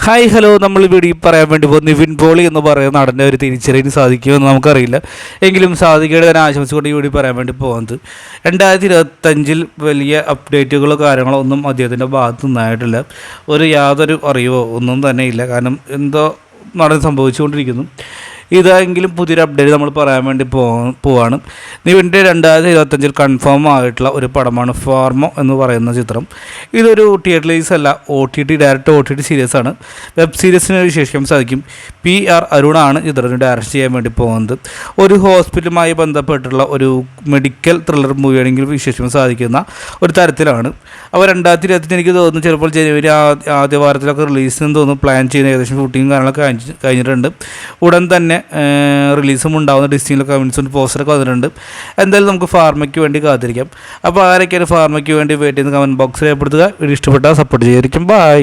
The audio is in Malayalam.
ഹായ് ഹലോ, നമ്മൾ ഇവിടെ പറയാൻ വേണ്ടി പോകുന്ന നിവിൻ പോളി എന്ന് പറയുന്ന നടൻ്റെ ഒരു തിരിച്ചറിയാൻ സാധിക്കുമെന്ന് നമുക്കറിയില്ല. എങ്കിലും സാധിക്കയുടെ തന്നെ ആശംസിച്ചുകൊണ്ട് ഈ വീഡിയോ പറയാൻ വേണ്ടി പോകുന്നത് 2025 വലിയ അപ്ഡേറ്റുകളോ കാര്യങ്ങളോ ഒന്നും അദ്ദേഹത്തിൻ്റെ ഭാഗത്തു നിന്നായിട്ടില്ല. യാതൊരു അറിവോ ഒന്നും തന്നെ ഇല്ല. കാരണം എന്തോ നടൻ സംഭവിച്ചുകൊണ്ടിരിക്കുന്നു. ഇതെങ്കിലും പുതിയൊരു അപ്ഡേറ്റ് നമ്മൾ പറയാൻ വേണ്ടി പോവാണ്. നിവിൻ്റെ 2025 കൺഫേം ആയിട്ടുള്ള ഒരു പടമാണ് ഫാർമോ എന്ന് പറയുന്ന ചിത്രം. ഇതൊരു തിയേറ്റർ റിലീസ് അല്ല, ഡയറക്റ്റ് OTT സീരീസ് ആണ്. വെബ് സീരീസിന് വിശേഷിക്കാൻ സാധിക്കും. PR അരുണാണ് ചിത്രത്തിന് ഡയറക്റ്റ് ചെയ്യാൻ വേണ്ടി പോകുന്നത്. ഒരു ഹോസ്പിറ്റലുമായി ബന്ധപ്പെട്ടുള്ള ഒരു മെഡിക്കൽ ത്രില്ലർ മൂവിയാണെങ്കിൽ വിശേഷിക്കാൻ സാധിക്കുന്ന ഒരു തരത്തിലാണ്. അപ്പോൾ 2025 എനിക്ക് തോന്നുന്നു ചിലപ്പോൾ ജനുവരി ആദ്യ വാരത്തിലൊക്കെ റിലീസിന് തോന്നുന്നു പ്ലാൻ ചെയ്യുന്ന ഏകദേശം ഷൂട്ടിങ് കാര്യങ്ങളൊക്കെ കഴിഞ്ഞിട്ടുണ്ട്. ഉടൻ തന്നെ റിലീസും ഉണ്ടാവുന്ന ഡിസ്നിയിലൊക്കെ കമൻസും പോസ്റ്ററൊക്കെ വന്നിട്ടുണ്ട്. എന്തായാലും നമുക്ക് ഫാർമയ്ക്ക് വേണ്ടി കാത്തിരിക്കാം. അപ്പോൾ ആരൊക്കെയാണ് ഫാർമയ്ക്ക് വേണ്ടി വെയിറ്റ് ചെയ്യുന്ന കമൻറ്റ് ബോക്സിൽ രേഖപ്പെടുത്തുക. വീഡിയോ ഇഷ്ടപ്പെട്ടാൽ സപ്പോർട്ട് ചെയ്തിരിക്കും. ബൈ.